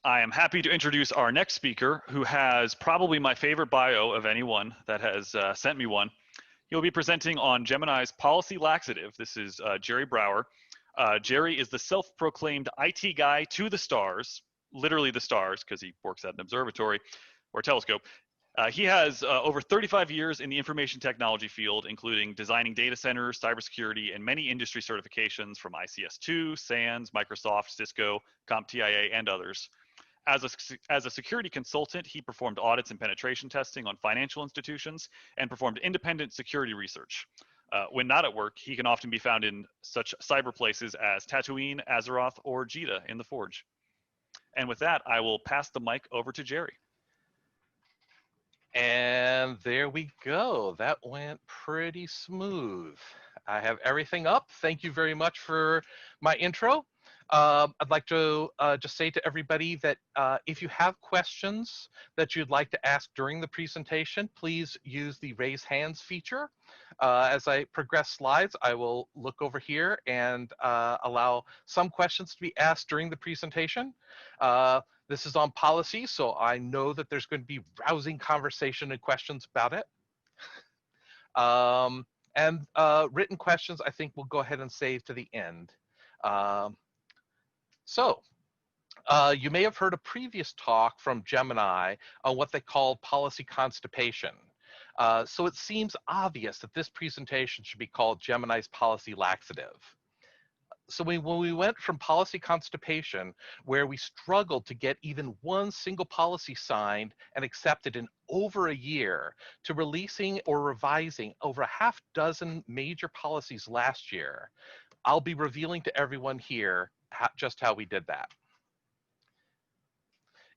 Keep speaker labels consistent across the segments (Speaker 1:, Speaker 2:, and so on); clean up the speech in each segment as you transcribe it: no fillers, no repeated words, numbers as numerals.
Speaker 1: I am happy to introduce our next speaker, who has probably my favorite bio of anyone that has sent me one. He'll be presenting on Gemini's policy laxative. This is Jerry Brower. Jerry is the self-proclaimed IT guy to the stars, literally the stars, because he works at an observatory or telescope. He has over 35 years in the information technology field, including designing data centers, cybersecurity, and many industry certifications from ICS2, SANS, Microsoft, Cisco, CompTIA, and others. As a security consultant, he performed audits and penetration testing on financial institutions and performed independent security research. When not at work, he can often be found in such cyber places as Tatooine, Azeroth, or Jeddah in the Forge. And with that, I will pass the mic over to Jerry.
Speaker 2: And there we go. That went pretty smooth. I have everything up. Thank you very much for my intro. I'd like to just say to everybody that if you have questions that you'd like to ask during the presentation, please use the raise hands feature. As I progress slides, I will look over here and allow some questions to be asked during the presentation. This is on policy, so I know that there's going to be rousing conversation and questions about it. Written questions, I think we'll go ahead and save to the end. You may have heard a previous talk from Gemini on what they call policy constipation. So it seems obvious that this presentation should be called Gemini's policy laxative. So when we went from policy constipation, where we struggled to get even one single policy signed and accepted in over a year, to releasing or revising over a half dozen major policies last year, I'll be revealing to everyone here just how we did that.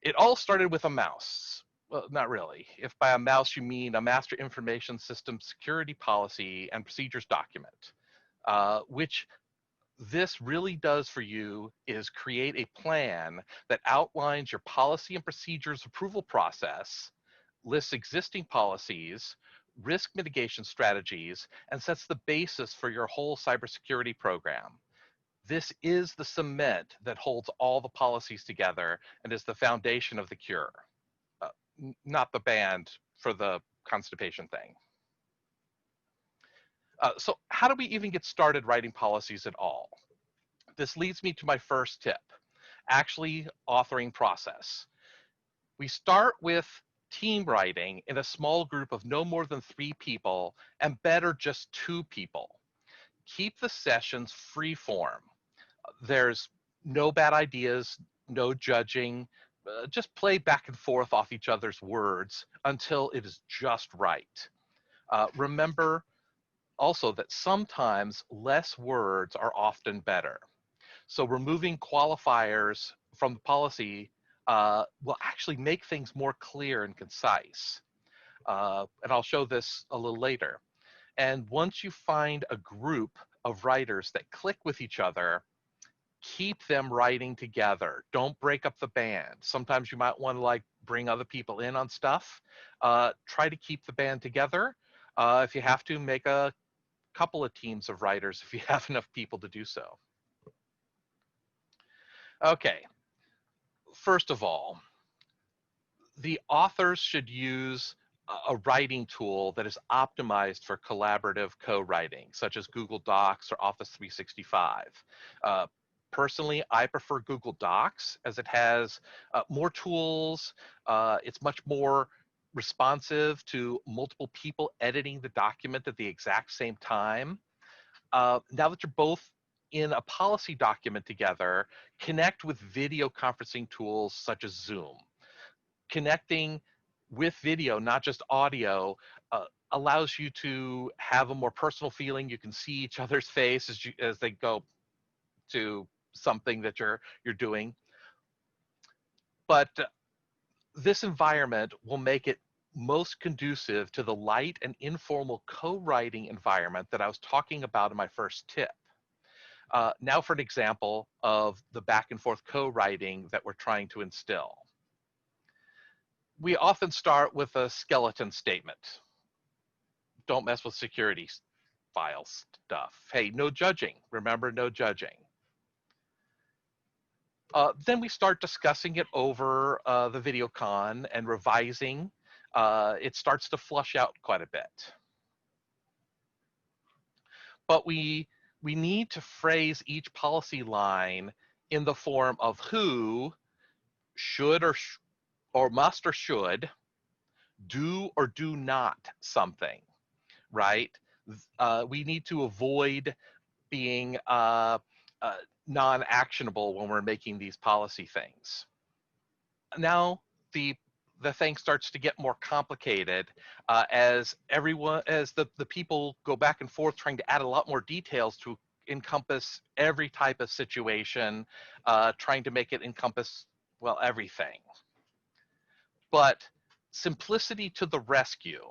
Speaker 2: It all started with a mouse. Well, not really. If by a mouse you mean a master information system security policy and procedures document, which this really does for you is create a plan that outlines your policy and procedures approval process, lists existing policies, risk mitigation strategies, and sets the basis for your whole cybersecurity program. This is the cement that holds all the policies together and is the foundation of the cure, not the band for the constipation thing. So how do we even get started writing policies at all? This leads me to my first tip, actually authoring process. We start with team writing in a small group of no more than 3 people, and better just 2 people. Keep the sessions free form. There's no bad ideas, no judging, just play back and forth off each other's words until it is just right. Remember also that sometimes less words are often better. So removing qualifiers from the policy will actually make things more clear and concise. And I'll show this a little later. And once you find a group of writers that click with each other, keep them writing together. Don't break up the band. Sometimes you might want to like bring other people in on stuff. Try to keep the band together. If you have to, make a couple of teams of writers if you have enough people to do so. Okay, first of all, the authors should use a writing tool that is optimized for collaborative co-writing, such as Google Docs or Office 365. Personally, I prefer Google Docs as it has more tools. It's much more responsive to multiple people editing the document at the exact same time. Now that you're both in a policy document together, connect with video conferencing tools such as Zoom. Connecting with video, not just audio, allows you to have a more personal feeling. You can see each other's face as they go to something that you're doing. But this environment will make it most conducive to the light and informal co-writing environment that I was talking about in my first tip. Now for an example of the back and forth co-writing that we're trying to instill. We often start with a skeleton statement. Don't mess with security file stuff. Hey, no judging. Remember, no judging. Then we start discussing it over the video con and revising. It starts to flush out quite a bit. But we need to phrase each policy line in the form of who should or must or should do or do not something, right? We need to avoid being non-actionable when we're making these policy things. Now the thing starts to get more complicated as the people go back and forth trying to add a lot more details to encompass every type of situation, trying to make it encompass, well, everything. But simplicity to the rescue.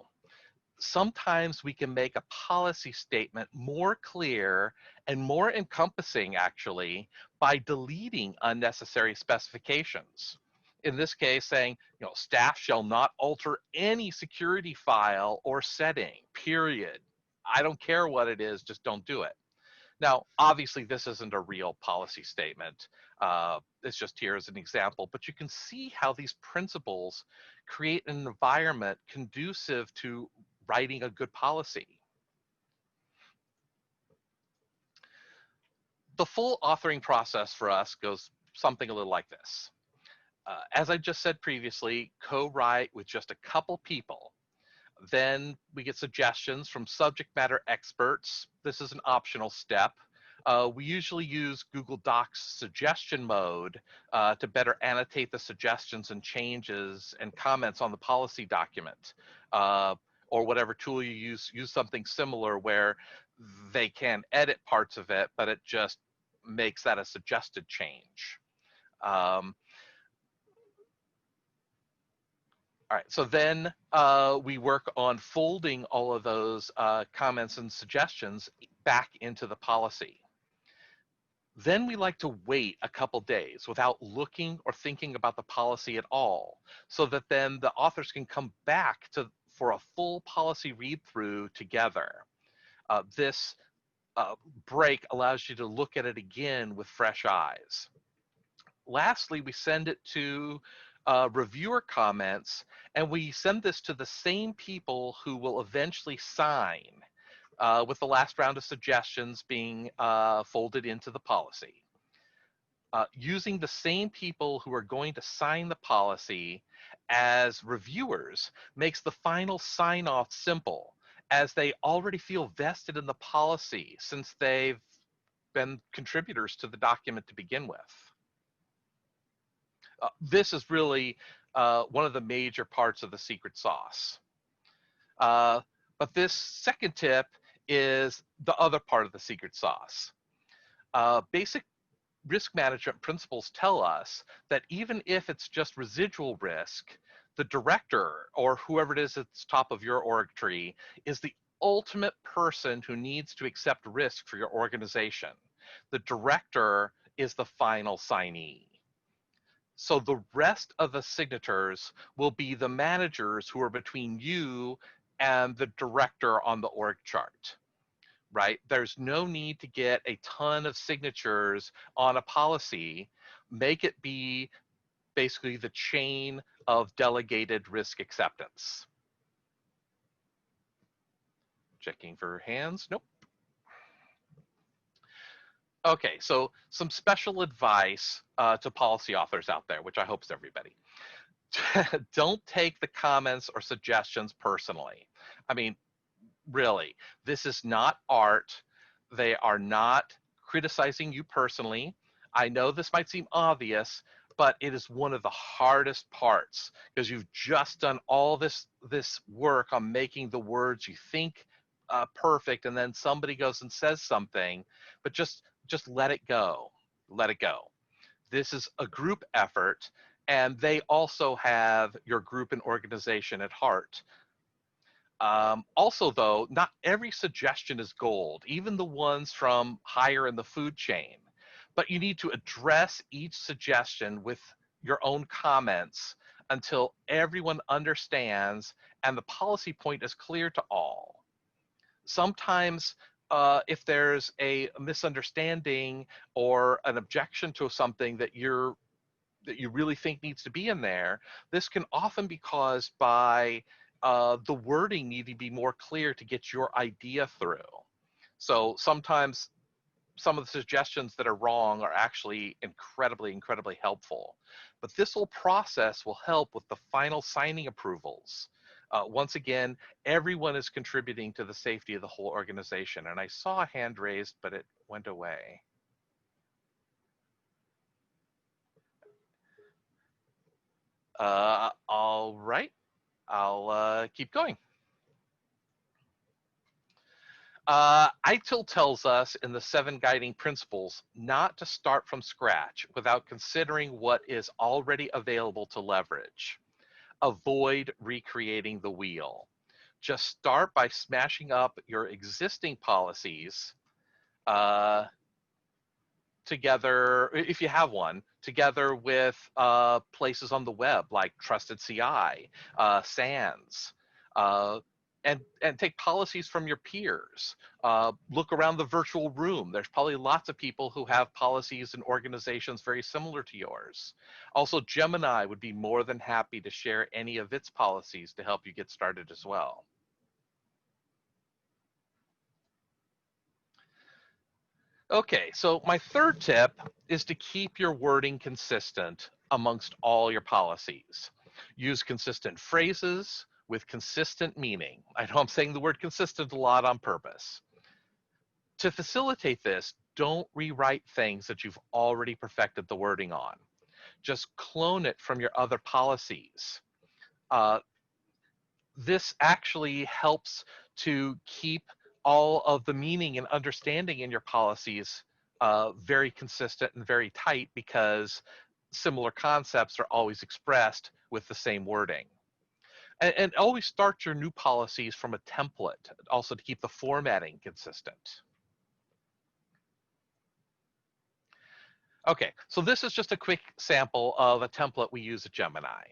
Speaker 2: Sometimes we can make a policy statement more clear and more encompassing, actually, by deleting unnecessary specifications. In this case, saying, staff shall not alter any security file or setting, period. I don't care what it is, just don't do it. Now, obviously, this isn't a real policy statement. It's just here as an example, but you can see how these principles create an environment conducive to writing a good policy. The full authoring process for us goes something a little like this. As I just said previously, co-write with just a couple people. Then we get suggestions from subject matter experts. This is an optional step. We usually use Google Docs suggestion mode to better annotate the suggestions and changes and comments on the policy document. Or whatever tool you use something similar where they can edit parts of it, but it just makes that a suggested change. All right, so then we work on folding all of those comments and suggestions back into the policy. Then we like to wait a couple days without looking or thinking about the policy at all, so that then the authors can come back for a full policy read through together. This break allows you to look at it again with fresh eyes. Lastly, we send it to reviewer comments, and we send this to the same people who will eventually sign, with the last round of suggestions being folded into the policy. Using the same people who are going to sign the policy as reviewers makes the final sign-off simple, as they already feel vested in the policy since they've been contributors to the document to begin with. This is really one of the major parts of the secret sauce. But this second tip is the other part of the secret sauce. Basic risk management principles tell us that even if it's just residual risk, the director or whoever it is at the top of your org tree is the ultimate person who needs to accept risk for your organization. The director is the final signee. So the rest of the signatures will be the managers who are between you and the director on the org chart, right? There's no need to get a ton of signatures on a policy. Make it be basically the chain of delegated risk acceptance. Checking for hands, nope. Okay, so some special advice to policy authors out there, which I hope is everybody. Don't take the comments or suggestions personally. I mean, really, this is not art. They are not criticizing you personally. I know this might seem obvious, but it is one of the hardest parts because you've just done all this work on making the words you think perfect, and then somebody goes and says something, but just let it go. Let it go. This is a group effort, and they also have your group and organization at heart. Also, though, not every suggestion is gold, even the ones from higher in the food chain. But you need to address each suggestion with your own comments until everyone understands and the policy point is clear to all. Sometimes if there's a misunderstanding or an objection to something that you really think needs to be in there, this can often be caused by the wording needing to be more clear to get your idea through. So sometimes some of the suggestions that are wrong are actually incredibly helpful. But this whole process will help with the final signing approvals. Once again, everyone is contributing to the safety of the whole organization. And I saw a hand raised, but it went away. All right, I'll keep going. ITIL tells us in the 7 guiding principles not to start from scratch without considering what is already available to leverage. Avoid recreating the wheel. Just start by smashing up your existing policies together, if you have one, together with places on the web like Trusted CI, SANS, and take policies from your peers. Look around the virtual room. There's probably lots of people who have policies and organizations very similar to yours. Also, Gemini would be more than happy to share any of its policies to help you get started as well. Okay, so my third tip is to keep your wording consistent amongst all your policies. Use consistent phrases with consistent meaning. I know I'm saying the word consistent a lot on purpose. To facilitate this, don't rewrite things that you've already perfected the wording on. Just clone it from your other policies. This actually helps to keep all of the meaning and understanding in your policies very consistent and very tight, because similar concepts are always expressed with the same wording. And always start your new policies from a template, also to keep the formatting consistent. Okay, so this is just a quick sample of a template we use at Gemini.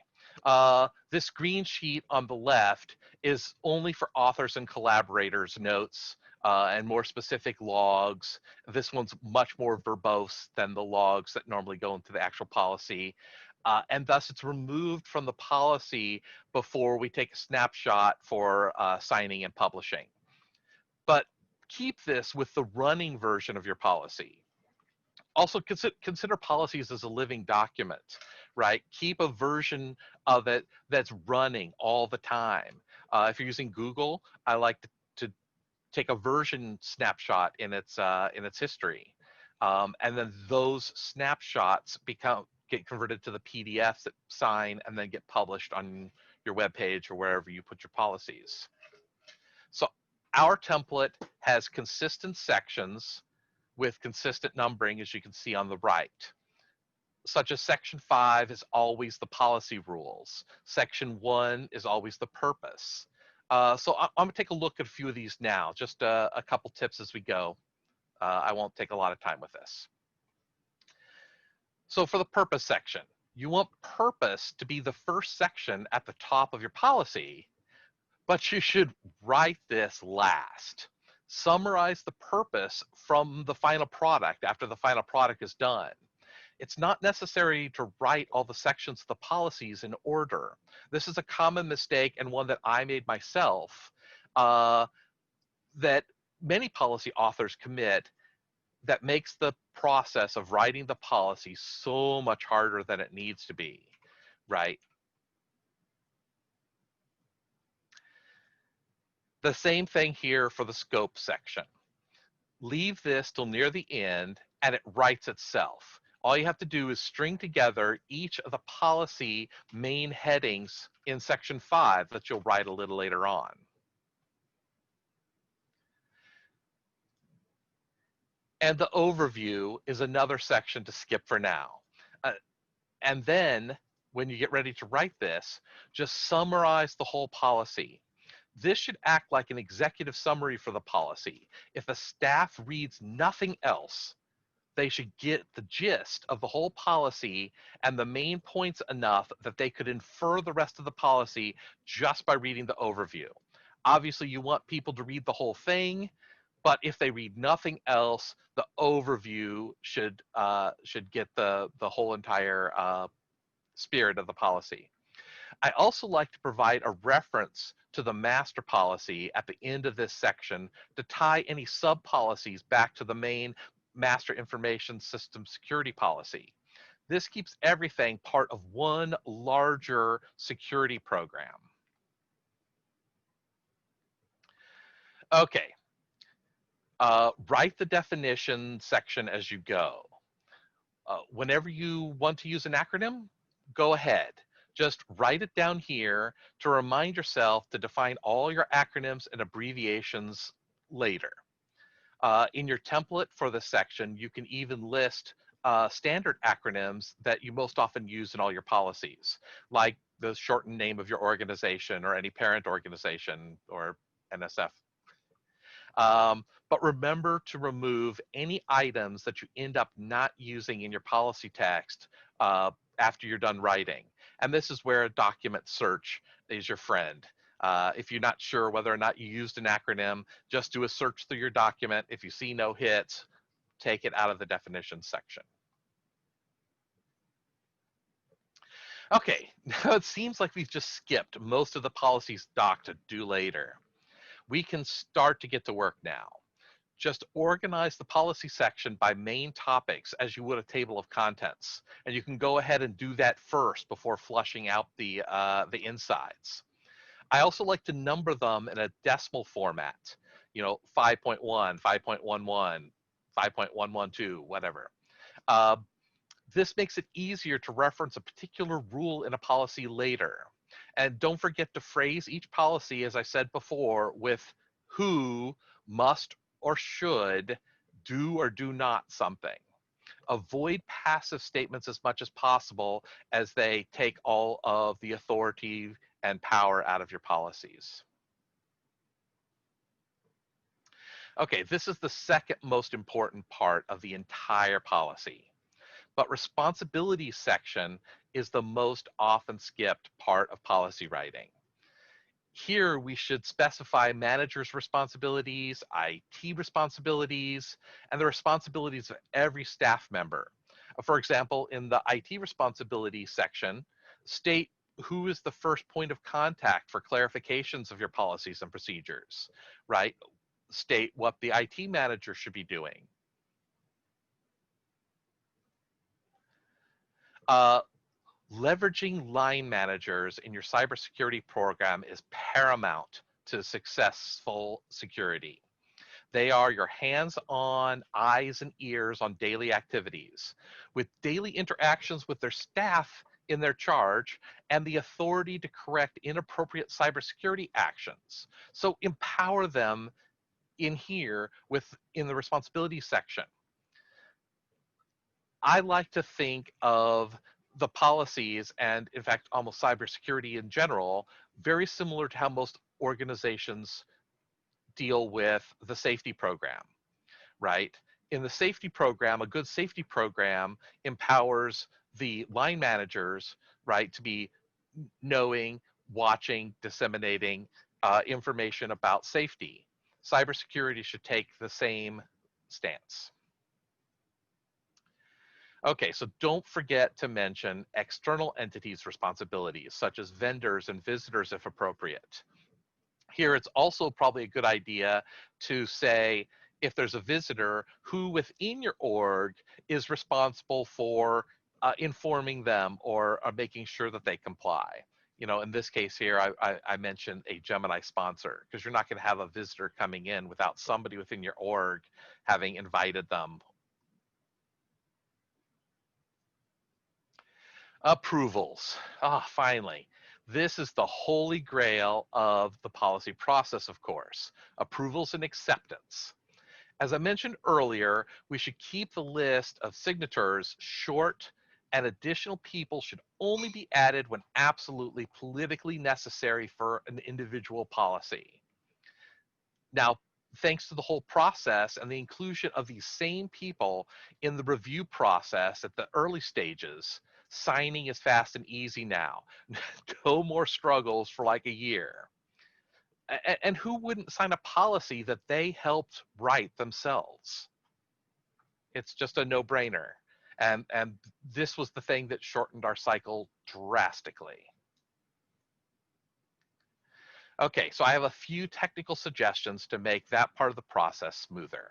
Speaker 2: This green sheet on the left is only for authors and collaborators notes and more specific logs. This one's much more verbose than the logs that normally go into the actual policy. And thus it's removed from the policy before we take a snapshot for signing and publishing. But keep this with the running version of your policy. Also consider policies as a living document, right? Keep a version of it that's running all the time. If you're using Google, I like to take a version snapshot in its history, and then those snapshots get converted to the PDFs that sign and then get published on your web page or wherever you put your policies. So our template has consistent sections with consistent numbering, as you can see on the right, such as section 5 is always the policy rules. Section 1 is always the purpose. So I'm going to take a look at a few of these now, just a couple tips as we go. I won't take a lot of time with this. So for the purpose section, you want purpose to be the first section at the top of your policy, but you should write this last. Summarize the purpose from the final product after the final product is done. It's not necessary to write all the sections of the policies in order. This is a common mistake, and one that I made myself, that many policy authors commit, that makes the process of writing the policy so much harder than it needs to be, right? The same thing here for the scope section. Leave this till near the end and it writes itself. All you have to do is string together each of the policy main headings in section 5 that you'll write a little later on. And the overview is another section to skip for now. And then when you get ready to write this, just summarize the whole policy. This should act like an executive summary for the policy. If the staff reads nothing else, they should get the gist of the whole policy and the main points enough that they could infer the rest of the policy just by reading the overview. Obviously, you want people to read the whole thing, But if they read nothing else, the overview should get the whole entire spirit of the policy. I also like to provide a reference to the master policy at the end of this section to tie any sub-policies back to the main master information system security policy. This keeps everything part of one larger security program. Okay, write the definition section as you go. Whenever you want to use an acronym, go ahead. Just write it down here to remind yourself to define all your acronyms and abbreviations later. In your template for this section, you can even list standard acronyms that you most often use in all your policies, like the shortened name of your organization or any parent organization or NSF. But remember to remove any items that you end up not using in your policy text after you're done writing. And this is where a document search is your friend. If you're not sure whether or not you used an acronym, just do a search through your document. If you see no hits, take it out of the definitions section. Okay, now it seems like we've just skipped most of the policies doc to do later. We can start to get to work now. Just organize the policy section by main topics as you would a table of contents. And you can go ahead and do that first before flushing out the insides. I also like to number them in a decimal format, 5.1, 5.11, 5.112, whatever. This makes it easier to reference a particular rule in a policy later. And don't forget to phrase each policy, as I said before, with who, must, or should do or do not something. Avoid passive statements as much as possible as they take all of the authority and power out of your policies. Okay, this is the second most important part of the entire policy. But responsibility section is the most often skipped part of policy writing. Here we should specify managers' responsibilities, IT responsibilities, and the responsibilities of every staff member. For example, in the IT responsibility section, state who is the first point of contact for clarifications of your policies and procedures, right? State what the IT manager should be doing. Leveraging line managers in your cybersecurity program is paramount to successful security. They are your hands-on eyes and ears on daily activities, with daily interactions with their staff in their charge and the authority to correct inappropriate cybersecurity actions. So empower them in here in the responsibility section. I like to think of the policies and, in fact, almost cybersecurity in general, very similar to how most organizations deal with the safety program, right? In the safety program, a good safety program empowers the line managers, right, to be knowing, watching, disseminating information about safety. Cybersecurity should take the same stance. Okay, so don't forget to mention external entities' responsibilities, such as vendors and visitors if appropriate. Here, it's also probably a good idea to say, if there's a visitor, who within your org is responsible for informing them or making sure that they comply. In this case here, I mentioned a Gemini sponsor, because you're not going to have a visitor coming in without somebody within your org having invited them. Approvals. Finally. This is the holy grail of the policy process, of course. Approvals and acceptance. As I mentioned earlier, we should keep the list of signatures short, and additional people should only be added when absolutely politically necessary for an individual policy. Now, thanks to the whole process and the inclusion of these same people in the review process at the early stages, signing is fast and easy now. No more struggles for like a year. And who wouldn't sign a policy that they helped write themselves? It's just a no-brainer. And this was the thing that shortened our cycle drastically. Okay, so I have a few technical suggestions to make that part of the process smoother.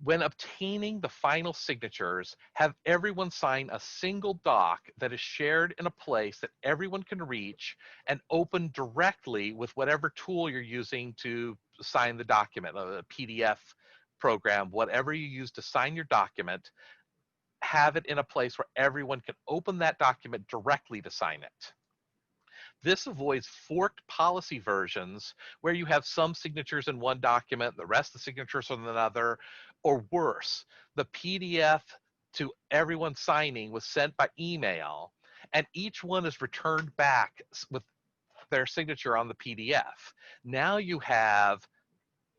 Speaker 2: When obtaining the final signatures, have everyone sign a single doc that is shared in a place that everyone can reach and open directly with whatever tool you're using to sign the document, a PDF program, whatever you use to sign your document. Have it in a place where everyone can open that document directly to sign it. This avoids forked policy versions where you have some signatures in one document, the rest of the signatures in another, or worse, the PDF to everyone signing was sent by email, and each one is returned back with their signature on the PDF. Now you have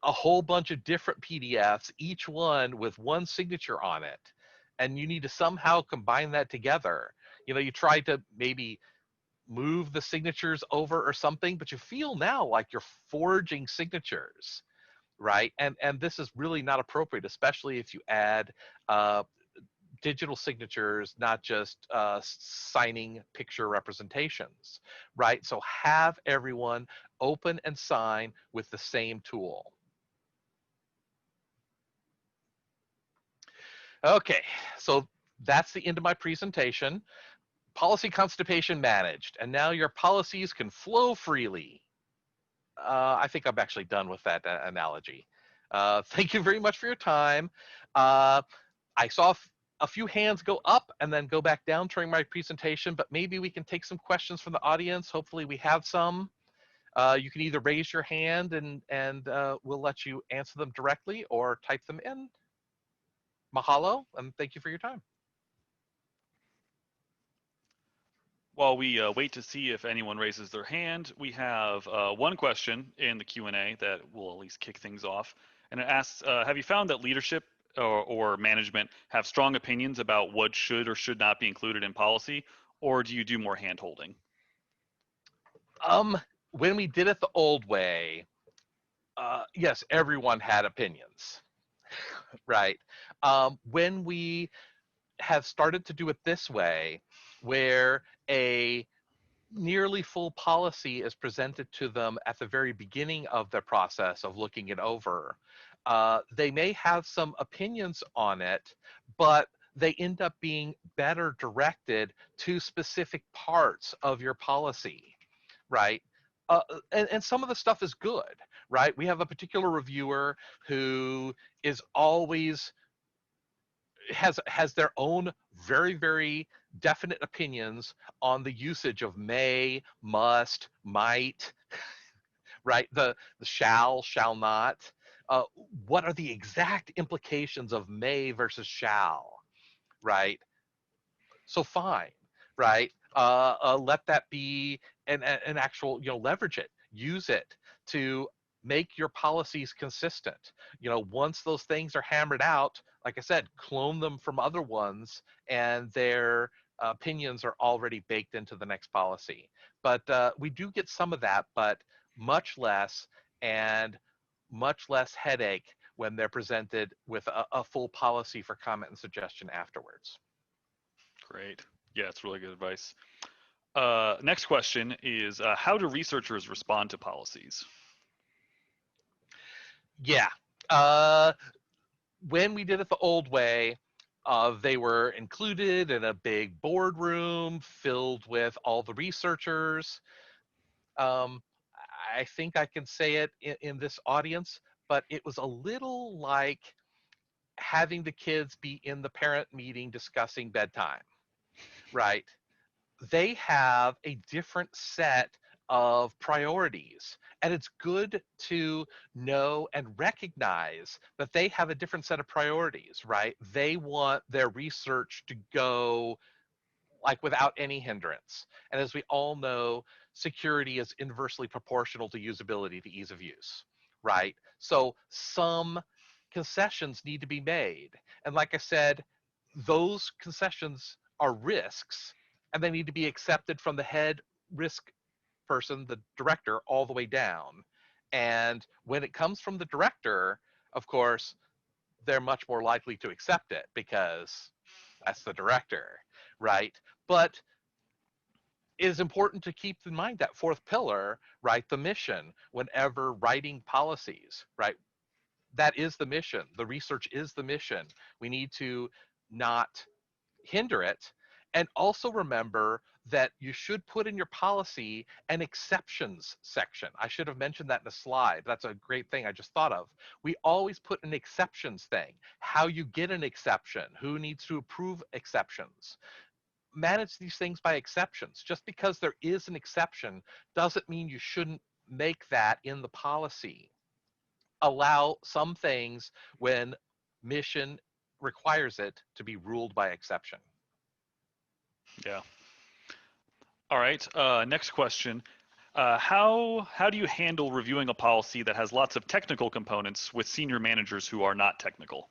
Speaker 2: a whole bunch of different PDFs, each one with one signature on it, and you need to somehow combine that together. You try to maybe move the signatures over or something, but you feel now like you're forging signatures, right? And this is really not appropriate, especially if you add digital signatures, not just signing picture representations, right? So have everyone open and sign with the same tool. Okay, so that's the end of my presentation. Policy constipation managed, and now your policies can flow freely. I think I'm actually done with that analogy. Thank you very much for your time. I saw a few hands go up and then go back down during my presentation, but maybe we can take some questions from the audience. Hopefully we have some. You can either raise your hand and we'll let you answer them directly, or type them in. Mahalo, and thank you for your time.
Speaker 1: While we wait to see if anyone raises their hand, we have one question in the Q&A that will at least kick things off. And it asks, have you found that leadership or management have strong opinions about what should or should not be included in policy, or do you do more hand-holding?
Speaker 2: When we did it the old way, yes, everyone had opinions, right? When we have started to do it this way, where a nearly full policy is presented to them at the very beginning of the process of looking it over, they may have some opinions on it, but they end up being better directed to specific parts of your policy, right? And some of the stuff is good, right? We have a particular reviewer who is always has their own very, very definite opinions on the usage of may, must, might, right? The shall not. What are the exact implications of may versus shall, right? So fine, right? Let that be an actual, leverage it, use it to make your policies consistent. Once those things are hammered out, like I said, clone them from other ones, and their opinions are already baked into the next policy. But we do get some of that, but much less, and much less headache when they're presented with a full policy for comment and suggestion afterwards.
Speaker 1: Great. Yeah, it's really good advice. Next question is, how do researchers respond to policies?
Speaker 2: Yeah. When we did it the old way, they were included in a big boardroom filled with all the researchers. Um, I think I can say it in this audience, but it was a little like having the kids be in the parent meeting discussing bedtime, right? They have a different set of priorities. And it's good to know and recognize that they have a different set of priorities, right? They want their research to go like without any hindrance. And as we all know, security is inversely proportional to usability, to ease of use, right? So some concessions need to be made. And like I said, those concessions are risks, and they need to be accepted from the head risk person, the director, all the way down. And when it comes from the director, of course, they're much more likely to accept it because that's the director, right? But it is important to keep in mind that fourth pillar, right? The mission, whenever writing policies, right? That is the mission. The research is the mission. We need to not hinder it. And also remember that you should put in your policy an exceptions section. I should have mentioned that in a slide. That's a great thing I just thought of. We always put an exceptions thing, how you get an exception, who needs to approve exceptions. Manage these things by exceptions. Just because there is an exception doesn't mean you shouldn't make that in the policy. Allow some things when mission requires it to be ruled by exception.
Speaker 1: Yeah. All right. Next question. How do you handle reviewing a policy that has lots of technical components with senior managers who are not technical?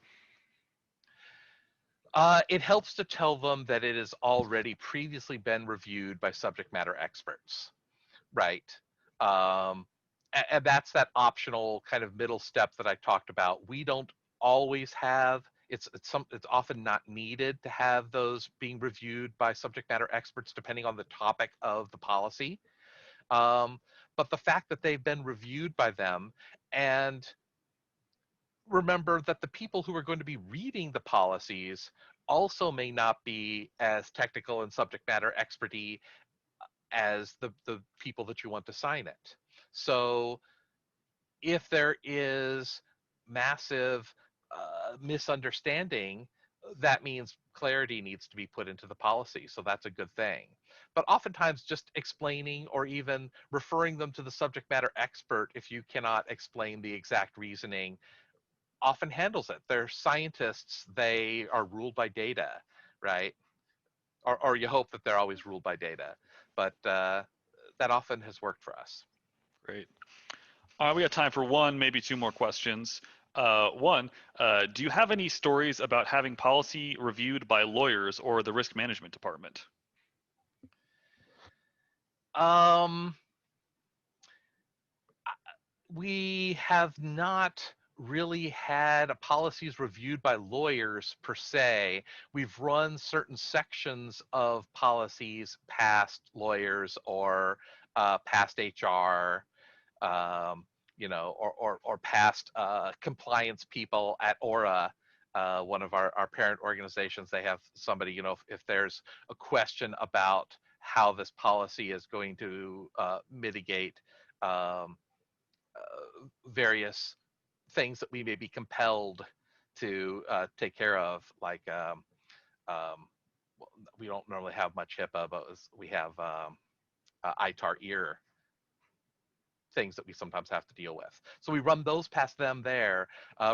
Speaker 2: It helps to tell them that it has already previously been reviewed by subject matter experts, right? Um, and that's that optional kind of middle step that I talked about. We don't always have it's often not needed to have those being reviewed by subject matter experts depending on the topic of the policy. Um, but the fact that they've been reviewed by them, and remember that the people who are going to be reading the policies also may not be as technical and subject matter experty as the people that you want to sign it. So if there is massive misunderstanding, that means clarity needs to be put into the policy. So that's a good thing. But oftentimes, just explaining or even referring them to the subject matter expert if you cannot explain the exact reasoning often handles it. They're scientists, they are ruled by data, right? Or you hope that they're always ruled by data. But that often has worked for us.
Speaker 1: Great. We got time for one, maybe two more questions. One, do you have any stories about having policy reviewed by lawyers or the risk management department?
Speaker 2: Um, we have not really had policies reviewed by lawyers per se. We've run certain sections of policies past lawyers or past HR, um, or past compliance people at Aura. One of our parent organizations, they have somebody, if there's a question about how this policy is going to mitigate um, various things that we may be compelled to take care of, like um, we don't normally have much HIPAA, but we have ITAR ear things that we sometimes have to deal with. So we run those past them there,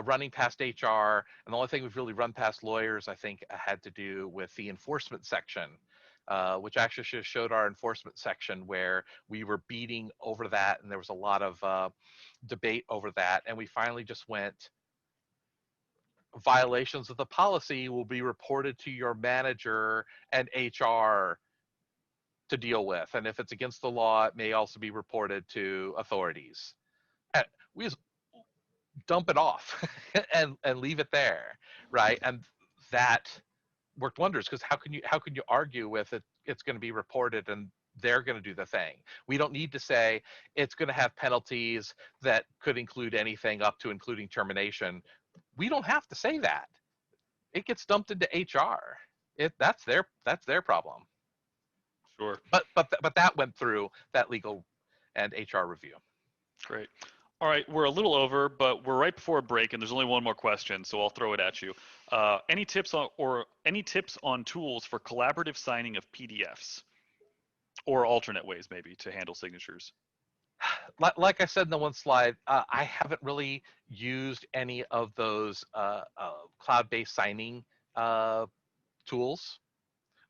Speaker 2: running past HR, and the only thing we've really run past lawyers, I think, had to do with the enforcement section, which actually showed our enforcement section where we were beating over that, and there was a lot of debate over that, and we finally just went, violations of the policy will be reported to your manager and HR to deal with. And if it's against the law, it may also be reported to authorities. And we just dump it off and leave it there, right? And that worked wonders, because how can you argue with it? It's going to be reported and they're going to do the thing. We don't need to say it's going to have penalties that could include anything up to including termination. We don't have to say that. It gets dumped into HR. That's their problem.
Speaker 1: Sure.
Speaker 2: But that went through that legal and HR review.
Speaker 1: Great. All right, we're a little over, but we're right before a break, and there's only one more question, so I'll throw it at you. Any tips on tools for collaborative signing of PDFs, or alternate ways maybe to handle signatures?
Speaker 2: Like I said in the one slide, I haven't really used any of those cloud-based signing tools.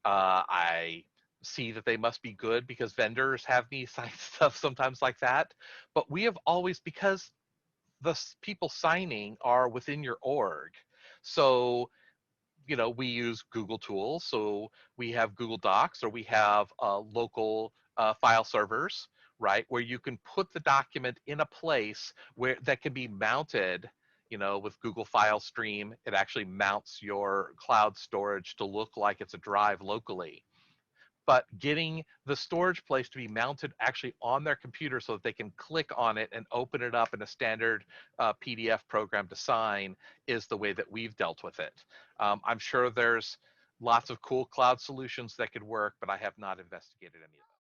Speaker 2: I see that they must be good because vendors have me sign stuff sometimes like that. But we have always, because the people signing are within your org, so we use Google tools. So we have Google Docs, or we have local file servers, right? Where you can put the document in a place where that can be mounted. With Google File Stream, it actually mounts your cloud storage to look like it's a drive locally. But getting the storage place to be mounted actually on their computer so that they can click on it and open it up in a standard PDF program to sign is the way that we've dealt with it. I'm sure there's lots of cool cloud solutions that could work, but I have not investigated any of them.